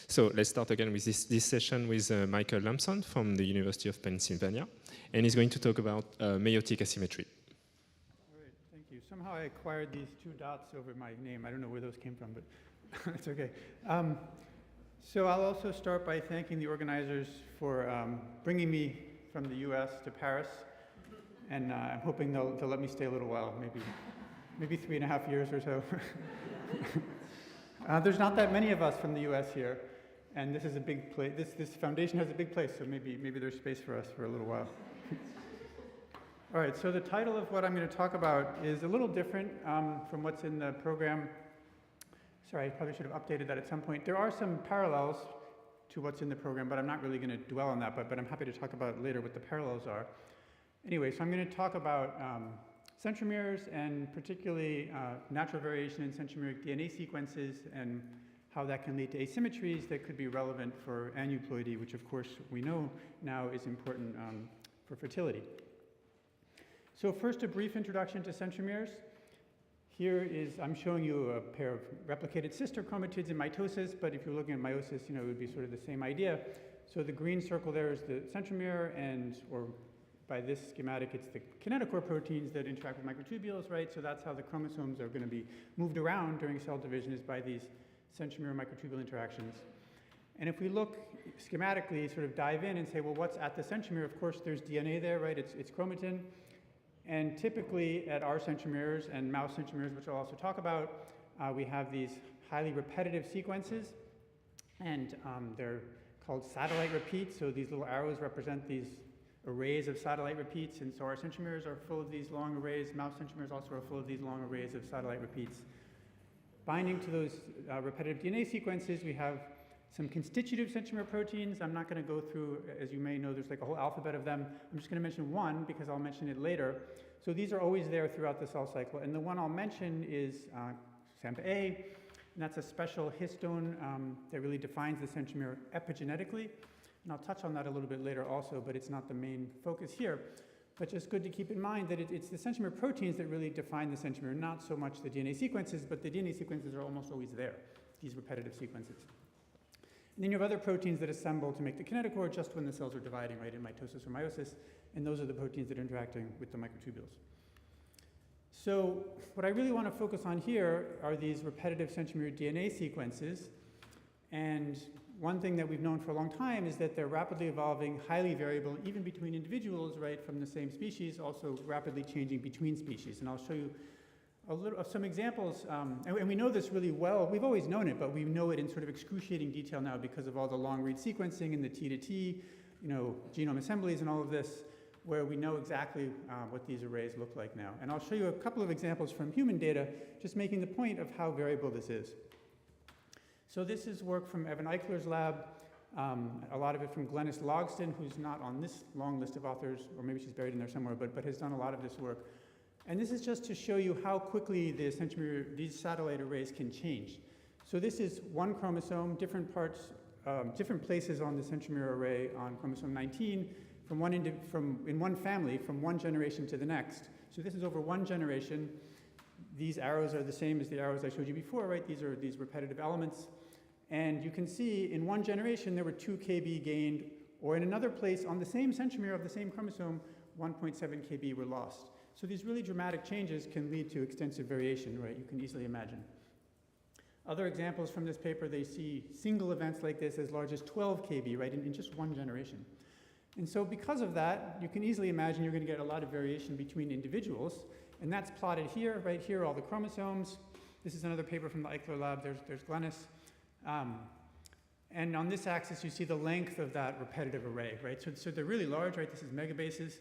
So let's start again with this session with Michaël Lampson from the University of Pennsylvania, and he's going to talk about meiotic asymmetry. All right, thank you. Somehow I acquired these two dots over my name. I don't know where those came from, but it's okay. So I'll also start by thanking the organizers for bringing me from the US to Paris, and I'm hoping they'll let me stay a little while, maybe 3.5 years or so. There's not that many of us from the US here, and this is a big place. This foundation has a big place, so maybe there's space for us for a little while. All right, so the title of what I'm going to talk about is a little different from what's in the program. Sorry, I probably should have updated that at some point. There are some parallels to what's in the program, but I'm not really going to dwell on that, but I'm happy to talk about later what the parallels are. Anyway, so I'm going to talk about centromeres and particularly natural variation in centromeric DNA sequences and how that can lead to asymmetries that could be relevant for aneuploidy, which of course we know now is important for fertility. So first, a brief introduction to centromeres. Here is, I'm showing you a pair of replicated sister chromatids in mitosis, but if you're looking at meiosis, it would be sort of the same idea. So the green circle there is the centromere, or by this schematic, it's the kinetochore proteins that interact with microtubules, right? So that's how the chromosomes are going to be moved around during cell division, is by these centromere microtubule interactions. And if we look schematically, sort of dive in and say, well, what's at the centromere? Of course, there's DNA there, right? It's chromatin. And typically at our centromeres and mouse centromeres, which I'll also talk about, we have these highly repetitive sequences, and they're called satellite repeats. So these little arrows represent these arrays of satellite repeats, and so our centromeres are full of these long arrays. Mouse centromeres also are full of these long arrays of satellite repeats. Binding to those repetitive DNA sequences, we have some constitutive centromere proteins. I'm not going to go through, as you may know, there's like a whole alphabet of them. I'm just going to mention one because I'll mention it later. So these are always there throughout the cell cycle, and the one I'll mention is SAMP-A, and that's a special histone that really defines the centromere epigenetically. And I'll touch on that a little bit later also, but it's not the main focus here. But just good to keep in mind that it's the centromere proteins that really define the centromere, not so much the DNA sequences, but the DNA sequences are almost always there, these repetitive sequences. And then you have other proteins that assemble to make the kinetochore just when the cells are dividing, right, in mitosis or meiosis, and those are the proteins that are interacting with the microtubules. So what I really want to focus on here are these repetitive centromere DNA sequences, and one thing that we've known for a long time is that they're rapidly evolving, highly variable, even between individuals, right, from the same species, also rapidly changing between species. And I'll show you a little of some examples, and we know this really well. We've always known it, but we know it in sort of excruciating detail now because of all the long-read sequencing and the T to T, genome assemblies and all of this, where we know exactly what these arrays look like now. And I'll show you a couple of examples from human data, just making the point of how variable this is. So this is work from Evan Eichler's lab, a lot of it from Glenys Logston, who's not on this long list of authors, or maybe she's buried in there somewhere, but has done a lot of this work. And this is just to show you how quickly these satellite arrays can change. So this is one chromosome, different parts, different places on the centromere array on chromosome 19 in one family, from one generation to the next. So this is over one generation. These arrows are the same as the arrows I showed you before, right? These are these repetitive elements. And you can see in one generation there were 2 kb gained, or in another place on the same centromere of the same chromosome, 1.7 kb were lost. So these really dramatic changes can lead to extensive variation, right? You can easily imagine. Other examples from this paper, they see single events like this as large as 12 kb, right, in just one generation. And so because of that, you can easily imagine you're going to get a lot of variation between individuals, and that's plotted here, right here, all the chromosomes. This is another paper from the Eichler lab. There's Glenys. And on this axis, you see the length of that repetitive array, right? So they're really large, right? This is megabases.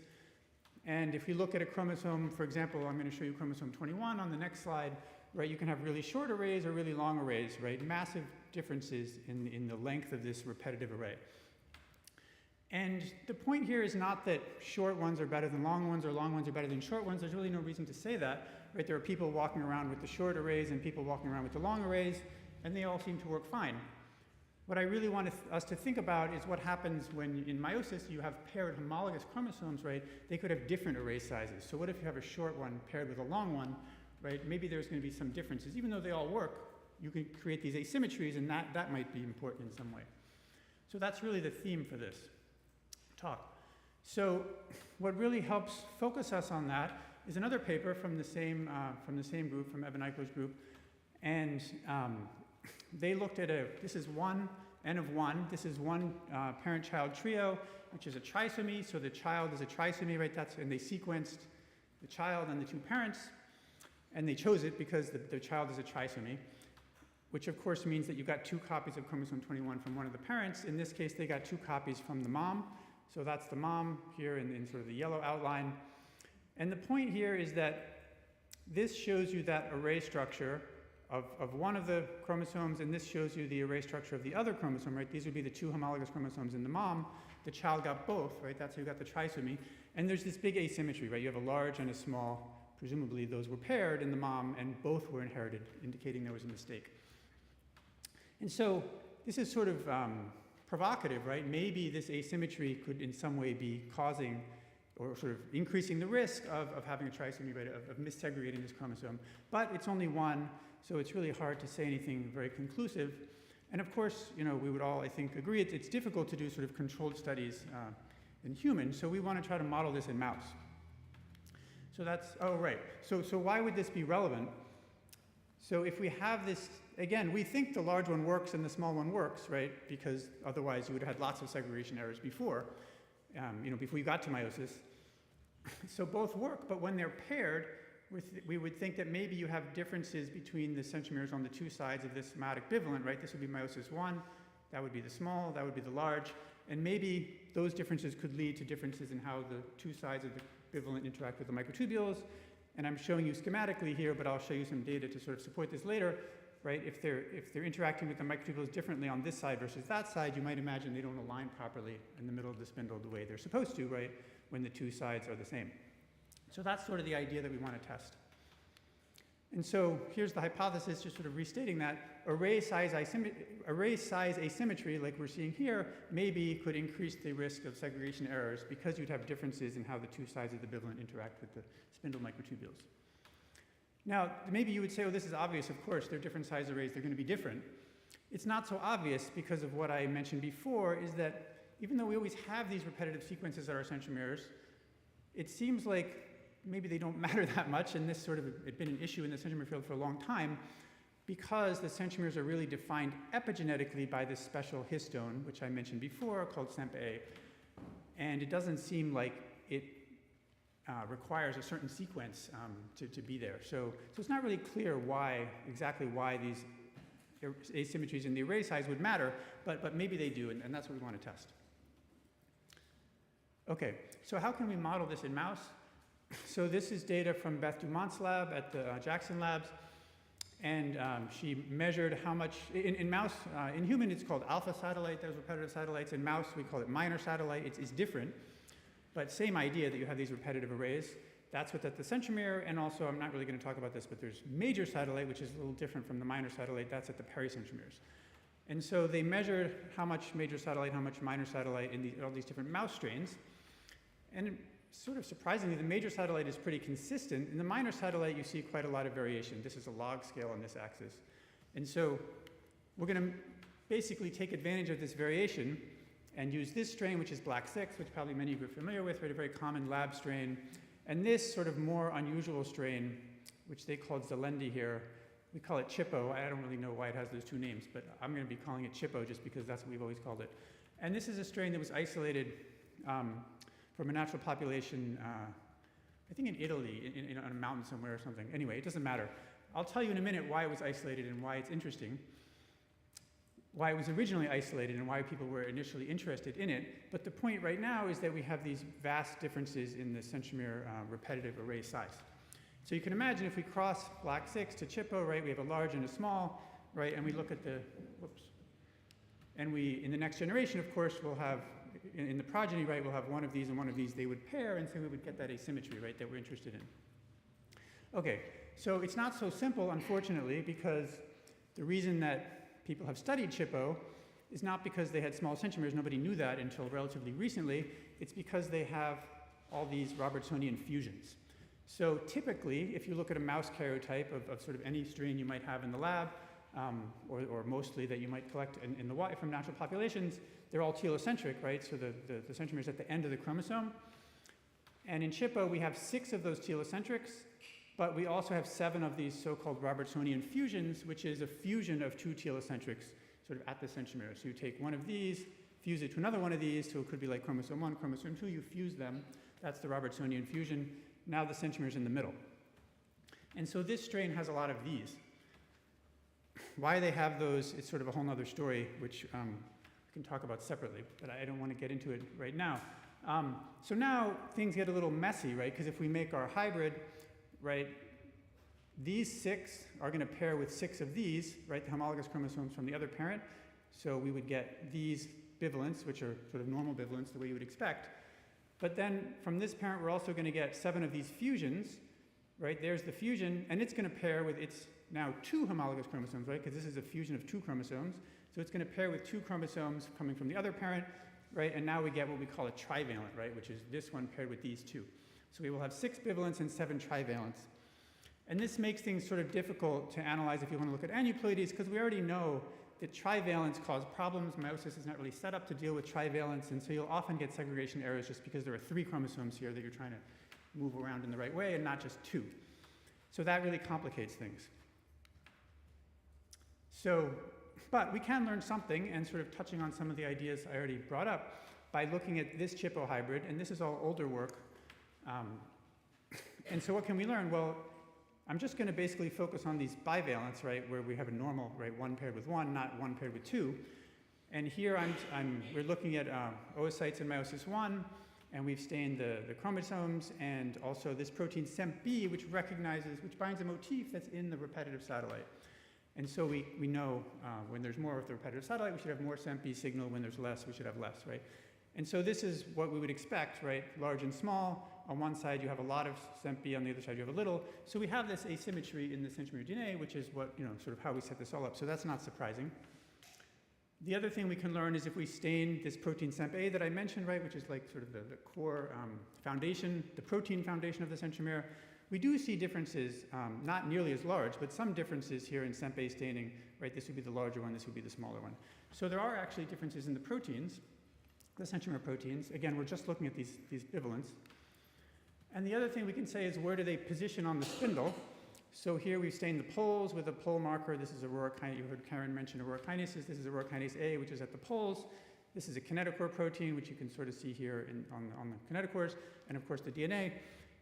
And if you look at a chromosome, for example, I'm going to show you chromosome 21 on the next slide, right? You can have really short arrays or really long arrays, right? Massive differences in the length of this repetitive array. And the point here is not that short ones are better than long ones or long ones are better than short ones. There's really no reason to say that, right? There are people walking around with the short arrays and people walking around with the long arrays, and they all seem to work fine. What I really want us to think about is what happens when in meiosis you have paired homologous chromosomes, right? They could have different array sizes. So what if you have a short one paired with a long one, right? Maybe there's going to be some differences. Even though they all work, you can create these asymmetries, and that might be important in some way. So that's really the theme for this talk. So what really helps focus us on that is another paper from the same group, from Evan Eichler's group, and they looked at this is one, N of 1, this is one parent-child trio, which is a trisomy, so the child is a trisomy, right? And they sequenced the child and the two parents, and they chose it because the child is a trisomy, which of course means that you got 2 copies of chromosome 21 from one of the parents. In this case, they got 2 copies from the mom. So that's the mom here in sort of the yellow outline. And the point here is that this shows you that array structure of one of the chromosomes, and this shows you the array structure of the other chromosome, right? These would be the 2 homologous chromosomes in the mom. The child got both, right? That's how you got the trisomy. And there's this big asymmetry, right? You have a large and a small. Presumably those were paired in the mom, and both were inherited, indicating there was a mistake. And so this is sort of provocative, right? Maybe this asymmetry could in some way be causing or sort of increasing the risk of having a trisomy, right? Of missegregating this chromosome. But it's only one, so it's really hard to say anything very conclusive. And of course, you know, we would all, I think, agree it's difficult to do sort of controlled studies in humans, so we want to try to model this in mouse. So that's, oh, right. So why would this be relevant? So if we have this, again, we think the large one works and the small one works, right? Because otherwise you would have had lots of segregation errors before, you know, before you got to meiosis. So both work, but when they're paired, we would think that maybe you have differences between the centromeres on the 2 sides of this meiotic bivalent, right? This would be meiosis 1, that would be the small, that would be the large, and maybe those differences could lead to differences in how the 2 sides of the bivalent interact with the microtubules. And I'm showing you schematically here, but I'll show you some data to sort of support this later, right? If they're interacting with the microtubules differently on this side versus that side, you might imagine they don't align properly in the middle of the spindle the way they're supposed to, right? When the 2 sides are the same. So that's sort of the idea that we want to test. And so here's the hypothesis, just sort of restating that array size asymmetry, like we're seeing here, maybe could increase the risk of segregation errors because you'd have differences in how the 2 sides of the bivalent interact with the spindle microtubules. Now, maybe you would say, oh, this is obvious, of course, they're different size arrays, they're going to be different. It's not so obvious because of what I mentioned before, is that even though we always have these repetitive sequences at our centromeres, it seems like maybe they don't matter that much, and this sort of had been an issue in the centromere field for a long time, because the centromeres are really defined epigenetically by this special histone, which I mentioned before, called SEMP-A. And it doesn't seem like it requires a certain sequence to be there. So it's not really clear exactly why these asymmetries in the array size would matter, but maybe they do, and that's what we want to test. Okay, so how can we model this in mouse? So this is data from Beth Dumont's lab at the Jackson Labs, and she measured how much, in mouse, in human it's called alpha satellite, those repetitive satellites. In mouse we call it minor satellite. It's different, but same idea that you have these repetitive arrays. That's what's at the centromere, and also, I'm not really going to talk about this, but there's major satellite, which is a little different from the minor satellite. That's at the pericentromeres. And so they measured how much major satellite, how much minor satellite in all these different mouse strains. And sort of surprisingly, the major satellite is pretty consistent. In the minor satellite, you see quite a lot of variation. This is a log scale on this axis. And so we're going to basically take advantage of this variation and use this strain, which is black 6, which probably many of you are familiar with, right? A very common lab strain. And this sort of more unusual strain, which they called Zelendi here, we call it Chippo. I don't really know why it has those 2 names, but I'm going to be calling it Chippo just because that's what we've always called it. And this is a strain that was isolated from a natural population, I think in Italy, on a mountain somewhere or something. Anyway, it doesn't matter. I'll tell you in a minute why it was isolated and why it's interesting, why it was originally isolated and why people were initially interested in it. But the point right now is that we have these vast differences in the centromere repetitive array size. So you can imagine if we cross black 6 to Chippo, right, we have a large and a small, right, and we look at the, and in the next generation, of course, we'll have, in the progeny, right, we'll have one of these and one of these, they would pair, and so we would get that asymmetry, right, that we're interested in. Okay, so it's not so simple, unfortunately, because the reason that people have studied Chippo is not because they had small centromeres, nobody knew that until relatively recently, it's because they have all these Robertsonian fusions. So typically, if you look at a mouse karyotype of sort of any strain you might have in the lab, or mostly that you might collect in the wild from natural populations, they're all telocentric, right? So the centromere is at the end of the chromosome. And in Chippo, we have 6 of those telocentrics, but we also have 7 of these so-called Robertsonian fusions, which is a fusion of 2 telocentrics sort of at the centromere. So you take one of these, fuse it to another one of these, so it could be like chromosome 1, chromosome 2, you fuse them. That's the Robertsonian fusion. Now the centromere is in the middle. And so this strain has a lot of these. Why they have those, it's sort of a whole other story, which we can talk about separately, but I don't want to get into it right now. So now things get a little messy, right? Because if we make our hybrid, right, these 6 are going to pair with 6 of these, right, the homologous chromosomes from the other parent. So we would get these bivalents, which are sort of normal bivalents, the way you would expect. But then from this parent, we're also going to get 7 of these fusions, right? There's the fusion, and it's going to pair with its now 2 homologous chromosomes, right? Because this is a fusion of 2 chromosomes. So it's going to pair with 2 chromosomes coming from the other parent, right? And now we get what we call a trivalent, right? Which is this one paired with these 2. So we will have 6 bivalents and 7 trivalents. And this makes things sort of difficult to analyze if you want to look at aneuploidies, because we already know that trivalents cause problems. Meiosis is not really set up to deal with trivalents, and so you'll often get segregation errors just because there are 3 chromosomes here that you're trying to move around in the right way and not just 2. So that really complicates things. So, but we can learn something, and sort of touching on some of the ideas I already brought up, by looking at this Chippo hybrid, and this is all older work. And so what can we learn? Well, I'm just going to basically focus on these bivalents, right, where we have a normal, right, 1 paired with 1, not 1 paired with 2. And here we're looking at oocytes in meiosis 1, and we've stained the chromosomes, and also this protein SEMP-B, which binds a motif that's in the repetitive satellite. And so we know when there's more of the repetitive satellite, we should have more SEMP-B signal. When there's less, we should have less, right? And so this is what we would expect, right? Large and small. On one side, you have a lot of SEMP-B. On the other side, you have a little. So we have this asymmetry in the centromere DNA, which is what, sort of how we set this all up. So that's not surprising. The other thing we can learn is if we stain this protein SEMP-A that I mentioned, right, which is like sort of the core foundation, the protein foundation of the centromere, we do see differences, not nearly as large, but some differences here in SEMP-A staining, right? This would be the larger one, this would be the smaller one. So there are actually differences in the proteins, the centromere proteins. Again, we're just looking at these bivalents. And the other thing we can say is where do they position on the spindle? So here we've stained the poles with a pole marker. This is aurora kinase. You heard Karen mention aurora kinases. This is aurora kinase A, which is at the poles. This is a kinetochore protein, which you can sort of see here on the kinetochores, and of course the DNA.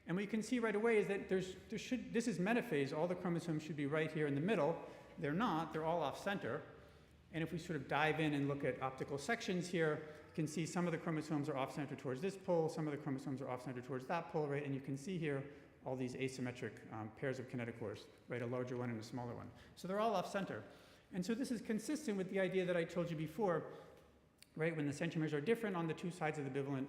And what you can see right away is that this is metaphase. All the chromosomes should be right here in the middle. They're not. They're all off center. And if we sort of dive in and look at optical sections here, you can see some of the chromosomes are off center towards this pole. Some of the chromosomes are off center towards that pole, right? And you can see here all these asymmetric pairs of kinetochores, right? A larger one and a smaller one. So they're all off center. And so this is consistent with the idea that I told you before, right? When the centromeres are different on the 2 sides of the bivalent,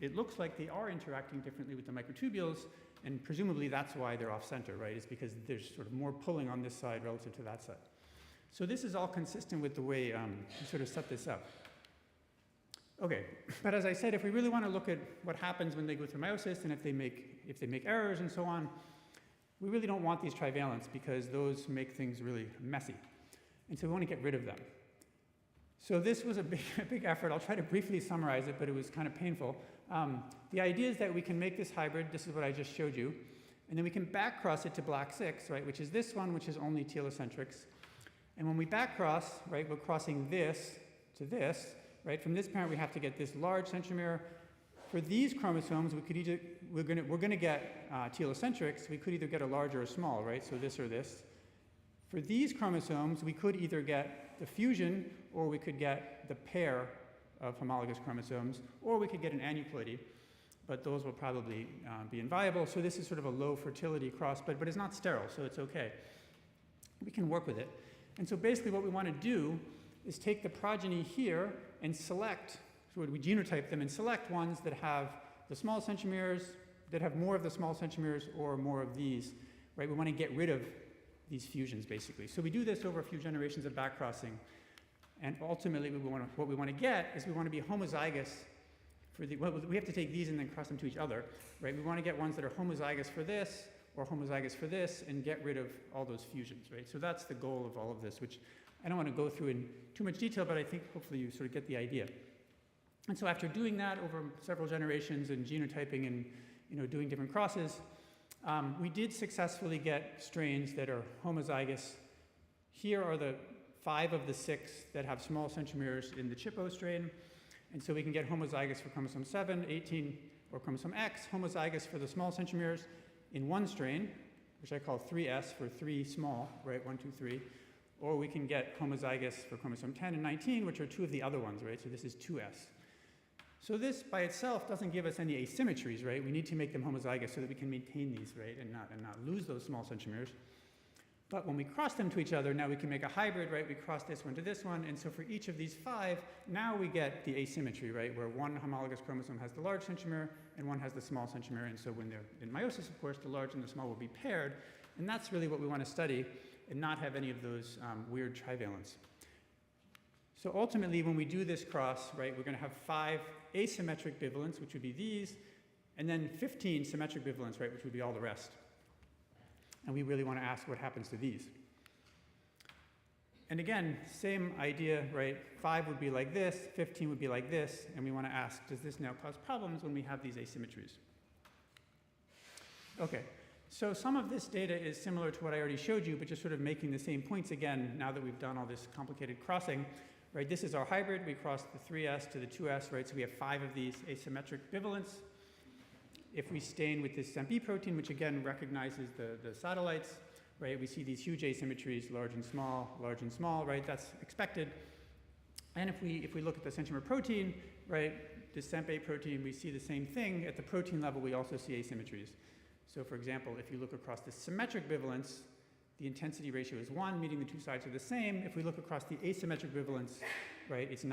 it looks like they are interacting differently with the microtubules, and presumably that's why they're off center, right? It's because there's sort of more pulling on this side relative to that side. So this is all consistent with the way we sort of set this up. Okay, but as I said, if we really want to look at what happens when they go through meiosis and if they make errors and so on, we really don't want these trivalents because those make things really messy. And so we want to get rid of them. So this was a big effort. I'll try to briefly summarize it, but it was kind of painful. The idea is that we can make this hybrid. This is what I just showed you. And then we can back cross it to black 6, right, which is this one, which is only telocentrics. And when we back cross, right, we're crossing this to this, right? From this parent, we have to get this large centromere. For these chromosomes, we're going to get telocentrics. We could either get a large or a small, right? So this or this. For these chromosomes, we could either get the fusion, or we could get the pair of homologous chromosomes, or we could get an aneuploidy, but those will probably be inviable. So this is sort of a low fertility cross, but it's not sterile, so it's okay. We can work with it. And so basically what we want to do is take the progeny here and select, so we genotype them and select ones that have the small centromeres, that have more of the small centromeres or more of these, right? We want to get rid of these fusions, basically. So we do this over a few generations of backcrossing. And ultimately, what we want to get is we want to be homozygous for we have to take these and then cross them to each other, right? We want to get ones that are homozygous for this, or homozygous for this, and get rid of all those fusions, right? So that's the goal of all of this, which I don't want to go through in too much detail, but I think hopefully you sort of get the idea. And so after doing that over several generations and genotyping and doing different crosses, we did successfully get strains that are homozygous. Here are the 5 of the 6 that have small centromeres in the CHIPO strain. And so we can get homozygous for chromosome 7, 18, or chromosome X, homozygous for the small centromeres in one strain, which I call 3S for 3 small, right, 1, 2, 3. Or we can get homozygous for chromosome 10 and 19, which are 2 of the other ones, right? So this is 2S. So this by itself doesn't give us any asymmetries, right? We need to make them homozygous so that we can maintain these, right, and not lose those small centromeres. But when we cross them to each other, now we can make a hybrid, right? We cross this one to this one, and so for each of these 5, now we get the asymmetry, right? Where one homologous chromosome has the large centromere and one has the small centromere, and so when they're in meiosis, of course, the large and the small will be paired, and that's really what we want to study and not have any of those weird trivalents. So ultimately, when we do this cross, right, we're going to have 5 asymmetric bivalents, which would be these, and then 15 symmetric bivalents, right, which would be all the rest. And we really want to ask what happens to these. And again, same idea, right? 5 would be like this, 15 would be like this, and we want to ask, does this now cause problems when we have these asymmetries? Okay, so some of this data is similar to what I already showed you, but just sort of making the same points again now that we've done all this complicated crossing. Right, this is our hybrid. We crossed the 3S to the 2S, right? So we have 5 of these asymmetric bivalents. If we stain with this SEMP protein, which again recognizes the satellites, right, we see these huge asymmetries, large and small, right? That's expected. And if we look at the centromer protein, right, the SEMP protein, we see the same thing. At the protein level, we also see asymmetries. So for example, if you look across the symmetric bivalents, the intensity ratio is 1, meaning the 2 sides are the same. If we look across the asymmetric bivalents, right, it's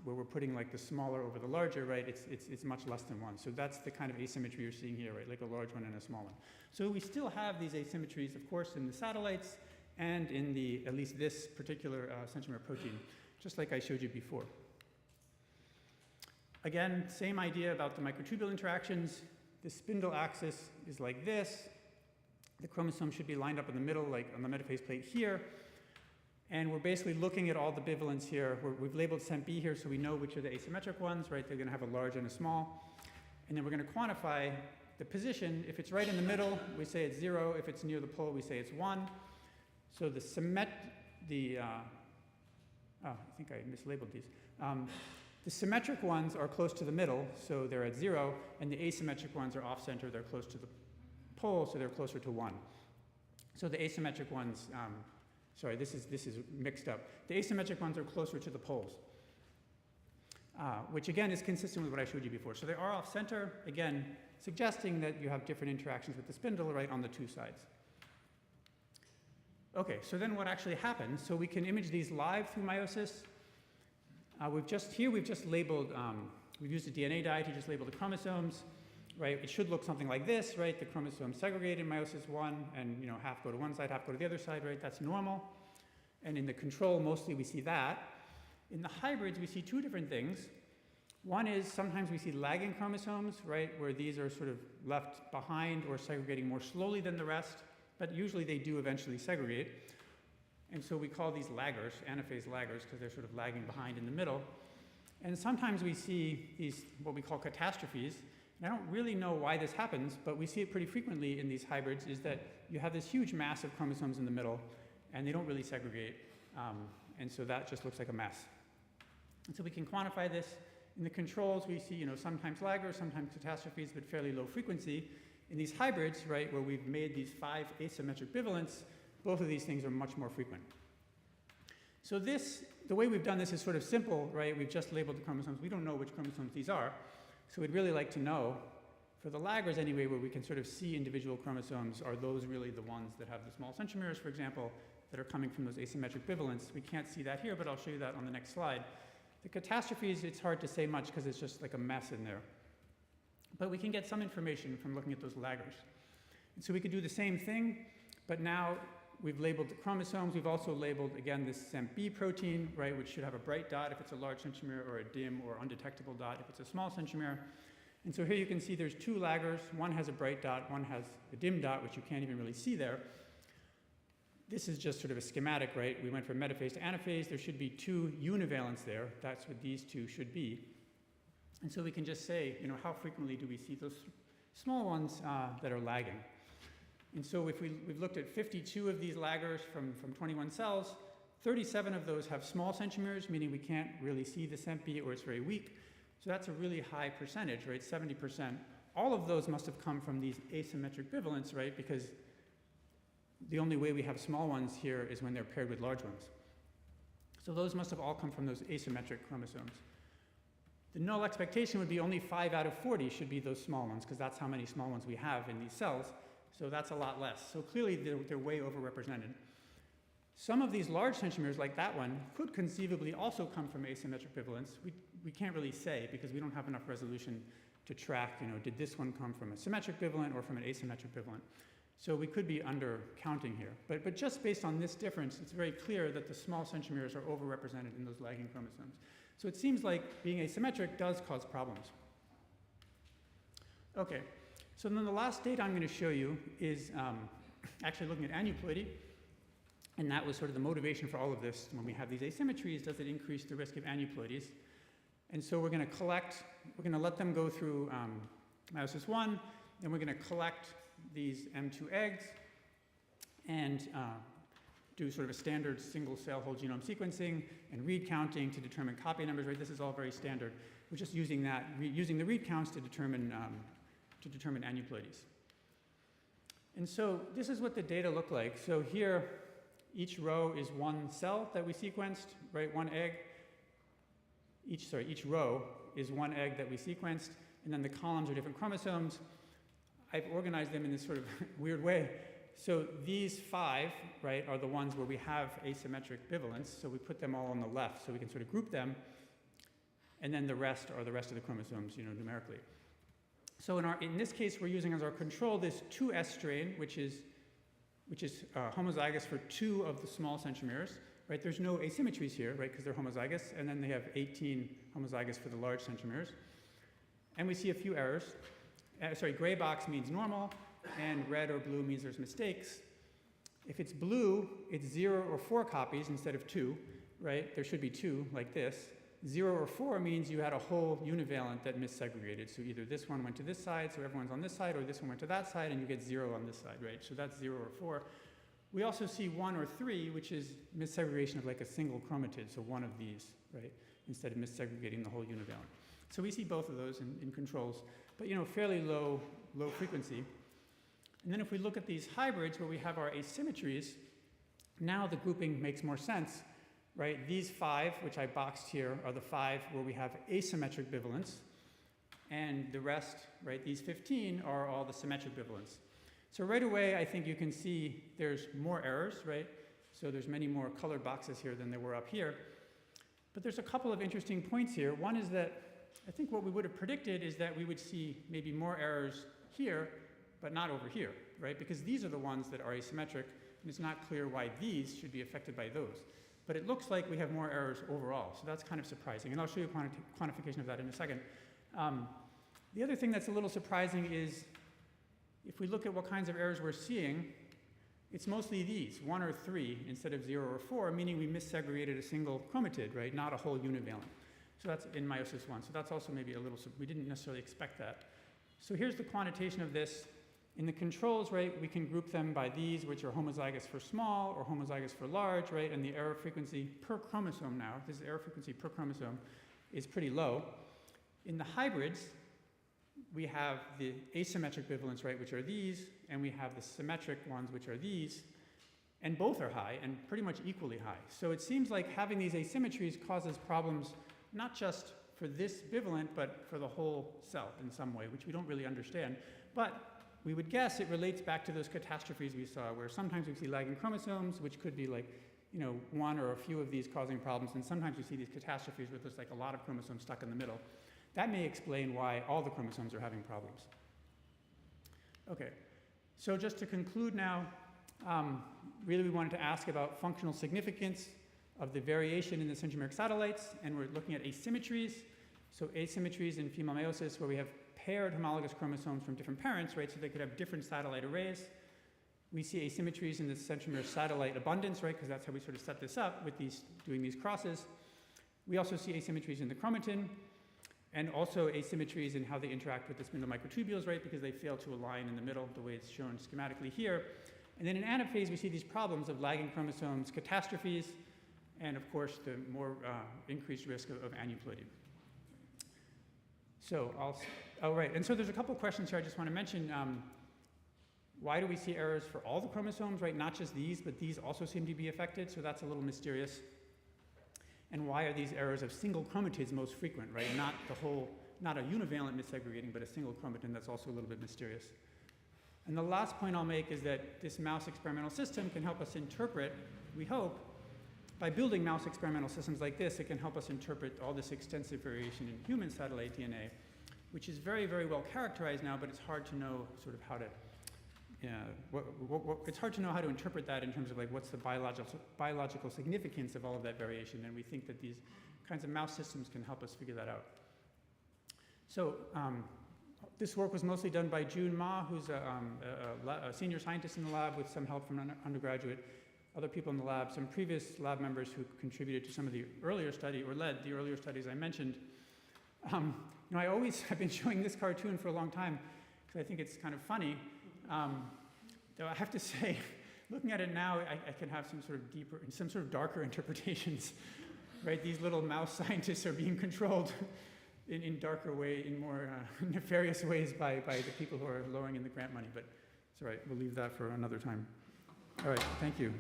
where we're putting like the smaller over the larger, right, it's much less than 1. So that's the kind of asymmetry you're seeing here, right, like a large one and a small one. So we still have these asymmetries, of course, in the satellites and in at least this particular centromer protein, just like I showed you before. Again, same idea about the microtubule interactions. The spindle axis is like this. The chromosome should be lined up in the middle, like on the metaphase plate here. And we're basically looking at all the bivalents here. We've labeled SEMP here so we know which are the asymmetric ones, right? They're going to have a large and a small. And then we're going to quantify the position. If it's right in the middle, we say it's 0. If it's near the pole, we say it's 1. So I think I mislabeled these. The symmetric ones are close to the middle, so they're at 0. And the asymmetric ones are off-center. They're close to the pole, so they're closer to 1. So the asymmetric ones, this is mixed up. The asymmetric ones are closer to the poles, which again is consistent with what I showed you before. So they are off-center, again, suggesting that you have different interactions with the spindle right on the 2 sides. Okay, so then what actually happens? So we can image these live through meiosis. We've just labeled, we've used a DNA dye to just label the chromosomes. Right, it should look something like this, right? The chromosomes segregate in meiosis 1, and half go to one side, half go to the other side, right? That's normal. And in the control, mostly we see that. In the hybrids, we see 2 different things. One is sometimes we see lagging chromosomes, right, where these are sort of left behind or segregating more slowly than the rest, but usually they do eventually segregate. And so we call these laggers, anaphase laggers, because they're sort of lagging behind in the middle. And sometimes we see these, what we call catastrophes. And I don't really know why this happens, but we see it pretty frequently in these hybrids, is that you have this huge mass of chromosomes in the middle, and they don't really segregate, and so that just looks like a mess. And so we can quantify this. In the controls, we see sometimes laggers, sometimes catastrophes, but fairly low frequency. In these hybrids, right, where we've made these 5 asymmetric bivalents, both of these things are much more frequent. So the way we've done this is sort of simple, right? We've just labeled the chromosomes. We don't know which chromosomes these are. So we'd really like to know, for the laggers anyway, where we can sort of see individual chromosomes, are those really the ones that have the small centromeres, for example, that are coming from those asymmetric bivalents? We can't see that here, but I'll show you that on the next slide. The catastrophes, it's hard to say much because it's just like a mess in there. But we can get some information from looking at those laggers. And so we could do the same thing, but now we've labeled the chromosomes. We've also labeled, again, this SEMP protein, right, which should have a bright dot if it's a large centromere, or a dim or undetectable dot if it's a small centromere. And so here you can see there's two laggers. One has a bright dot, one has a dim dot, which you can't even really see there. This is just sort of a schematic, right? We went from metaphase to anaphase. There should be two univalents there. That's what these two should be. And so we can just say, how frequently do we see those small ones that are lagging? And so if we've looked at 52 of these laggers from 21 cells, 37 of those have small centromeres, meaning we can't really see the CEMP or it's very weak. So that's a really high percentage, right? 70%. All of those must have come from these asymmetric bivalents, right? Because the only way we have small ones here is when they're paired with large ones. So those must have all come from those asymmetric chromosomes. The null expectation would be only 5 out of 40 should be those small ones, because that's how many small ones we have in these cells. So that's a lot less. So clearly they're way overrepresented. Some of these large centromeres, like that one, could conceivably also come from asymmetric bivalents. We can't really say because we don't have enough resolution to track, did this one come from a symmetric bivalent or from an asymmetric bivalent? So we could be undercounting here. But just based on this difference, it's very clear that the small centromeres are overrepresented in those lagging chromosomes. So it seems like being asymmetric does cause problems. Okay, so then the last data I'm going to show you is actually looking at aneuploidy. And that was sort of the motivation for all of this. When we have these asymmetries, does it increase the risk of aneuploidies? And so we're going to let them go through meiosis 1, and we're going to collect these M2 eggs and do sort of a standard single cell whole genome sequencing and read counting to determine copy numbers, right? This is all very standard. We're just using that, using the read counts to determine aneuploidies. And so this is what the data look like. So here, each row is one cell that we sequenced, right? One egg. Each row is one egg that we sequenced, and then the columns are different chromosomes. I've organized them in this sort of weird way. So these 5, right, are the ones where we have asymmetric bivalents. So we put them all on the left so we can sort of group them. And then the rest are the rest of the chromosomes, numerically. So in this case, we're using as our control this 2S strain, which is homozygous for 2 of the small centromeres, right? There's no asymmetries here, right, because they're homozygous. And then they have 18 homozygous for the large centromeres. And we see a few errors. Gray box means normal, and red or blue means there's mistakes. If it's blue, it's 0 or 4 copies instead of 2, right? There should be 2, like this. 0 or 4 means you had a whole univalent that missegregated. So either this one went to this side, so everyone's on this side, or this one went to that side, and you get 0 on this side, right? So that's 0 or 4. We also see 1 or 3, which is missegregation of like a single chromatid, so one of these, right? Instead of missegregating the whole univalent. So we see both of those in controls, but fairly low frequency. And then if we look at these hybrids where we have our asymmetries, now the grouping makes more sense, right? These 5, which I boxed here, are the 5 where we have asymmetric bivalents, and the rest, right, these 15 are all the symmetric bivalents. So right away, I think you can see there's more errors, right? So there's many more colored boxes here than there were up here. But there's a couple of interesting points here. One is that I think what we would have predicted is that we would see maybe more errors here, but not over here, right? Because these are the ones that are asymmetric, and it's not clear why these should be affected by those. But it looks like we have more errors overall, so that's kind of surprising. And I'll show you a quantification of that in a second. The other thing that's a little surprising is if we look at what kinds of errors we're seeing, it's mostly these, 1 or 3 instead of 0 or 4, meaning we missegregated a single chromatid, right? Not a whole univalent. So that's in meiosis 1. So that's also maybe a little, we didn't necessarily expect that. So here's the quantitation of this. In the controls, right, we can group them by these, which are homozygous for small or homozygous for large, right? And the error frequency per chromosome now, this is error frequency per chromosome, is pretty low. In the hybrids, we have the asymmetric bivalents, right, which are these, and we have the symmetric ones, which are these, and both are high and pretty much equally high. So it seems like having these asymmetries causes problems not just for this bivalent, but for the whole cell in some way, which we don't really understand. But we would guess it relates back to those catastrophes we saw, where sometimes we see lagging chromosomes, which could be like, one or a few of these causing problems, and sometimes we see these catastrophes where there's like a lot of chromosomes stuck in the middle. That may explain why all the chromosomes are having problems. Okay, so just to conclude now, really we wanted to ask about functional significance of the variation in the centromeric satellites, and we're looking at asymmetries. So asymmetries in female meiosis where we have paired homologous chromosomes from different parents, right? So they could have different satellite arrays. We see asymmetries in the centromere satellite abundance, right? Because that's how we sort of set this up with doing these crosses. We also see asymmetries in the chromatin, and also asymmetries in how they interact with the spindle microtubules, right? Because they fail to align in the middle, the way it's shown schematically here. And then in anaphase, we see these problems of lagging chromosomes, catastrophes, and of course, the more increased risk of aneuploidy. So and so there's a couple of questions here I just want to mention. Why do we see errors for all the chromosomes, right? Not just these, but these also seem to be affected, so that's a little mysterious. And why are these errors of single chromatids most frequent, right? Not a univalent missegregating, but a single chromatin. That's also a little bit mysterious. And the last point I'll make is that this mouse experimental system can help us interpret, we hope, by building mouse experimental systems like this, it can help us interpret all this extensive variation in human satellite DNA, which is very, very well characterized now, but it's hard to know sort of how to, it's hard to know how to interpret that in terms of like what's the biological significance of all of that variation, and we think that these kinds of mouse systems can help us figure that out. So this work was mostly done by June Ma, who's a senior scientist in the lab with some help from an undergraduate, other people in the lab, some previous lab members who contributed to some of the earlier study or led the earlier studies I mentioned. I always have been showing this cartoon for a long time because I think it's kind of funny. Though I have to say, looking at it now, I can have some sort of deeper, some sort of darker interpretations, right? These little mouse scientists are being controlled in darker way, in more nefarious ways by the people who are lowering in the grant money. But it's all right, we'll leave that for another time. All right, thank you.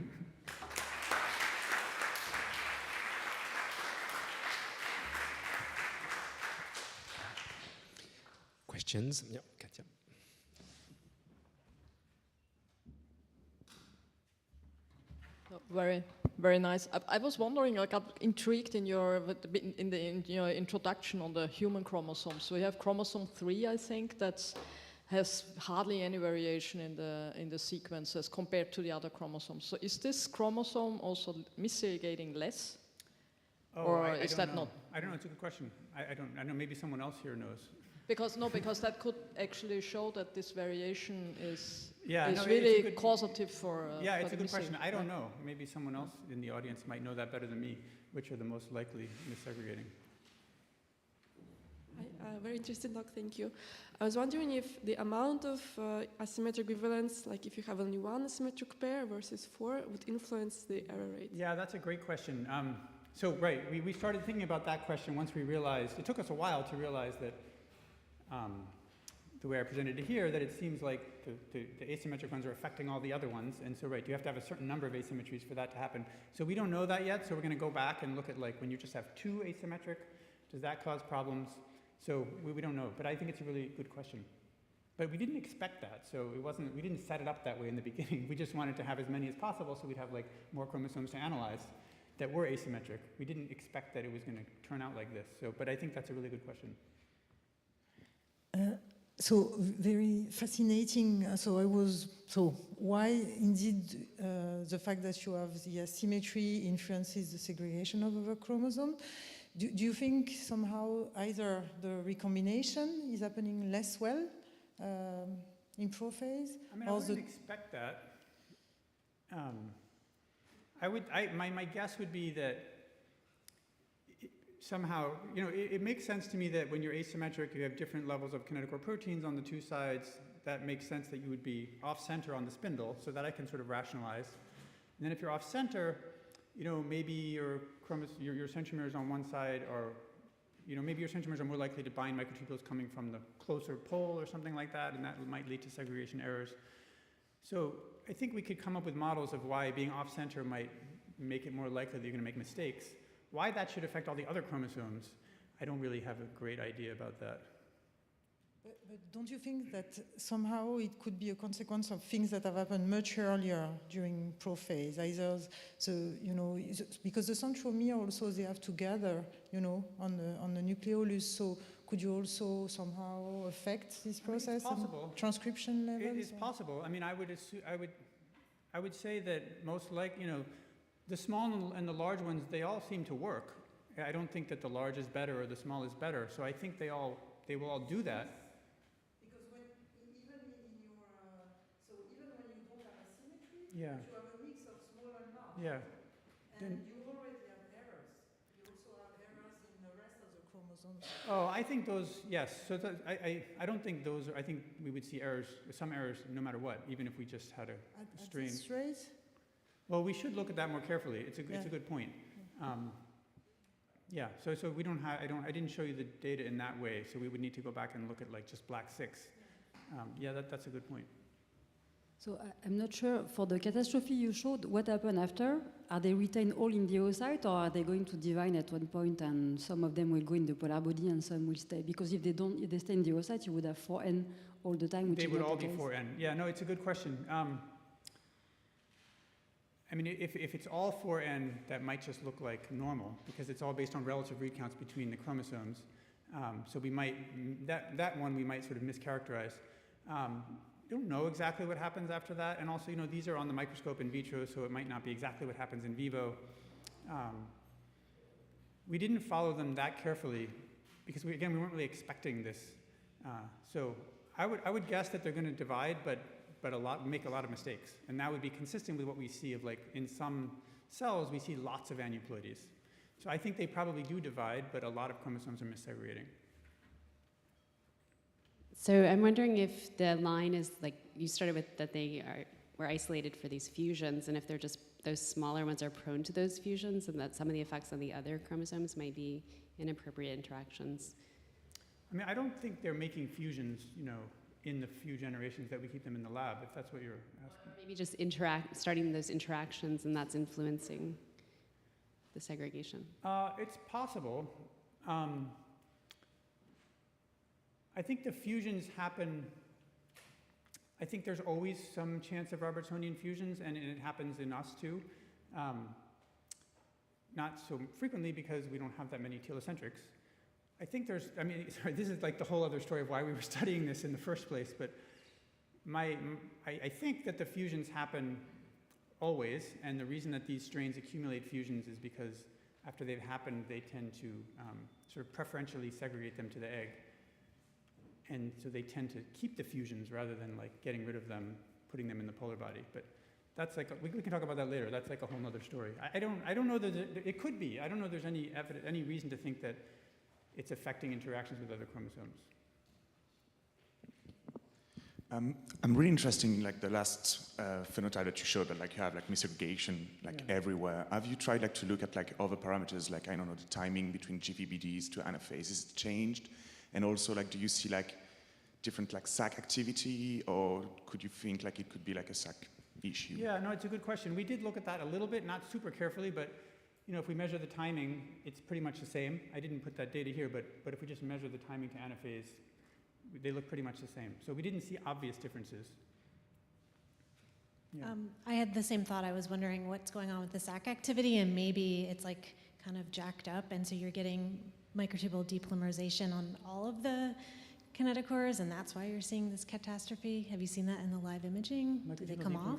Questions? Yeah, Katja. Very, very nice. I was wondering, I got intrigued in your introduction on the human chromosomes. So we have chromosome 3, I think, that has hardly any variation in the sequences compared to the other chromosomes. So is this chromosome also missegregating less? Or is that not? I don't know, it's a good question. I don't know, maybe someone else here knows. Because that could actually show that this variation is it's really causative for. It's a good question. I don't know. Maybe someone else in the audience might know that better than me, which are the most likely missegregating. Very interesting talk, thank you. I was wondering if the amount of asymmetric equivalence, like if you have only one asymmetric pair versus 4, would influence the error rate. Yeah, that's a great question. We started thinking about that question once we realized, it took us a while to realize that the way I presented it here, that it seems like the asymmetric ones are affecting all the other ones. And so, you have to have a certain number of asymmetries for that to happen. So we don't know that yet, so we're going to go back and look at like when you just have 2 asymmetric, does that cause problems? So we don't know, but I think it's a really good question. But we didn't expect that, so we didn't set it up that way in the beginning. We just wanted to have as many as possible so we'd have like more chromosomes to analyze that were asymmetric. We didn't expect that it was going to turn out like this. But I think that's a really good question. So very fascinating. So why indeed the fact that you have the asymmetry influences the segregation of the chromosome? Do you think somehow either the recombination is happening less well in prophase? I mean, I wouldn't expect that. My guess would be that somehow, it makes sense to me that when you're asymmetric, you have different levels of kinetochore proteins on the 2 sides. That makes sense that you would be off-center on the spindle, so that I can sort of rationalize. And then if you're off-center, maybe your centromeres on one side are, maybe your centromeres are more likely to bind microtubules coming from the closer pole or something like that, and that might lead to segregation errors. So I think we could come up with models of why being off-center might make it more likely that you're going to make mistakes. Why that should affect all the other chromosomes, I don't really have a great idea about that. But don't you think that somehow it could be a consequence of things that have happened much earlier during prophase? Either, because the centromere also they have to gather, on the nucleolus. So could you also somehow affect this process? It's possible. Transcription levels? It's possible. I mean, I would say that most the small and the large ones, they all seem to work. I don't think that the large is better or the small is better. So I think they will all do that. Because even in your, so even when you don't have asymmetry, Yeah. you have a mix of small and large. Yeah. And you already have errors. You also have errors in the rest of the chromosomes. Oh, I think those, yes. So I don't think those are, I think we would see errors, some errors no matter what, even if we just had a strain. At this rate? Well, we should look at that more carefully. It's a good point. Yeah, so we don't have, I didn't show you the data in that way, so we would need to go back and look at like just black 6. Yeah, that's a good point. So I'm not sure, for the catastrophe you showed, what happened after? Are they retained all in the oocyte, or are they going to divide at one point and some of them will go in the polar body and some will stay? Because if they stay in the oocyte, you would have 4N all the time, which They is would not all the be case. 4N. Yeah, no, it's a good question. I mean, if it's all 4N, that might just look like normal, because it's all based on relative recounts between the chromosomes. So we might, that one we might sort of mischaracterize. We don't know exactly what happens after that, and also, these are on the microscope in vitro, so it might not be exactly what happens in vivo. We didn't follow them that carefully, because we weren't really expecting this. So I would guess that they're going to divide, but make a lot of mistakes, and that would be consistent with what we see of, like, in some cells we see lots of aneuploidies. So I think they probably do divide, but a lot of chromosomes are missegregating. So I'm wondering if the line is, like, you started with that they were isolated for these fusions, and if they're just, those smaller ones are prone to those fusions, and that some of the effects on the other chromosomes might be inappropriate interactions. I mean, I don't think they're making fusions, in the few generations that we keep them in the lab, if that's what you're asking. Maybe just starting those interactions, and that's influencing the segregation. It's possible. I think the fusions happen, I think there's always some chance of Robertsonian fusions, and it happens in us too. Not so frequently because we don't have that many telocentrics. I think there's, sorry, this is like the whole other story of why we were studying this in the first place, but I think that the fusions happen always, and the reason that these strains accumulate fusions is because after they've happened, they tend to sort of preferentially segregate them to the egg. And so they tend to keep the fusions rather than, like, getting rid of them, putting them in the polar body. But that's like, we can talk about that later. That's like a whole other story. I don't know that it could be. I don't know there's any reason to think that it's affecting interactions with other chromosomes. I'm really interested in, like, the last phenotype that you showed, that, like, you have, like, missegregation, like, everywhere. Have you tried, like, to look at, like, other parameters, like, I don't know, the timing between GVBDs to anaphase? Is it changed? And also, like, do you see, like, different, like, SAC activity, or could you think, like, it could be, like, a SAC issue? Yeah, no, it's a good question. We did look at that a little bit, not super carefully, but if we measure the timing, it's pretty much the same. I didn't put that data here, but if we just measure the timing to anaphase, they look pretty much the same. So we didn't see obvious differences. Yeah. I had the same thought. I was wondering what's going on with the SAC activity, and maybe it's like kind of jacked up, and so you're getting microtubule depolymerization on all of the kinetochores, and that's why you're seeing this catastrophe. Have you seen that in the live imaging? Do they come off?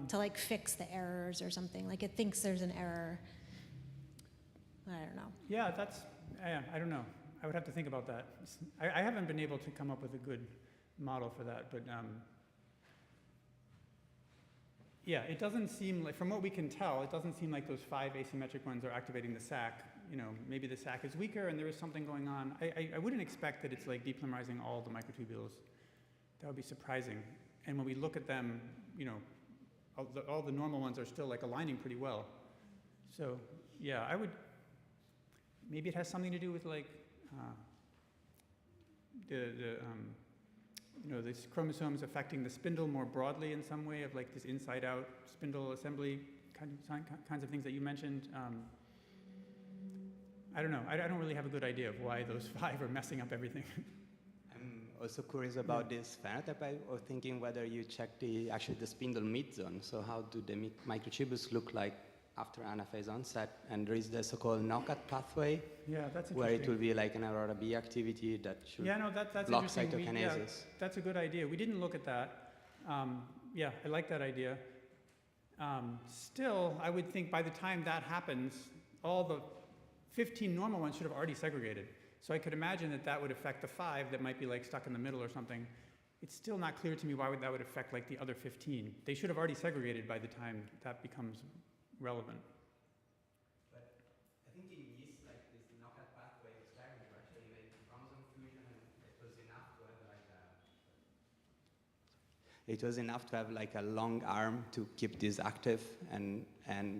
To, like, fix the errors or something? Like, it thinks there's an error. I don't know. Yeah, I don't know. I would have to think about that. I haven't been able to come up with a good model for that, but yeah, it doesn't seem like, from what we can tell, it doesn't seem like those 5 asymmetric ones are activating the SAC. Maybe the SAC is weaker and there is something going on. I wouldn't expect that it's, like, depolymerizing all the microtubules. That would be surprising. And when we look at them, all the normal ones are still, like, aligning pretty well. So yeah, maybe it has something to do with, like, these chromosomes affecting the spindle more broadly in some way, of, like, this inside-out spindle assembly kinds of things that you mentioned. I don't know. I don't really have a good idea of why those 5 are messing up everything. I'm also curious about this phenotype. I was thinking whether you check the spindle midzone. So how do the microtubules look like after anaphase onset? And there is the so-called knockout pathway. Yeah, that's interesting. Where it will be like an Aurora B activity that should block cytokinesis. That's a good idea. We didn't look at that. Yeah, I like that idea. Still, I would think by the time that happens, all the 15 normal ones should have already segregated. So I could imagine that that would affect the 5 that might be like stuck in the middle or something. It's still not clear to me why that would affect like the other 15. They should have already segregated by the time that becomes relevant. But I think in yeast, like this knockout pathway experiment, we actually made chromosome fusion, and it was enough to have like a long arm to keep this active, and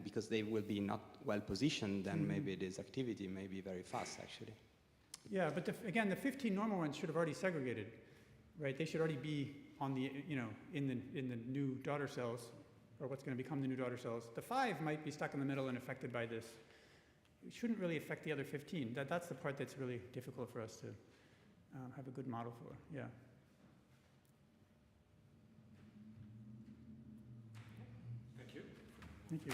because they will be not well positioned, then maybe this activity may be very fast actually. Yeah, but again, the 15 normal ones should have already segregated, right? They should already be on the, in the new daughter cells, or what's going to become the new daughter cells. The 5 might be stuck in the middle and affected by this. It shouldn't really affect the other 15. That's the part that's really difficult for us to have a good model for. Yeah. Thank you. Thank you.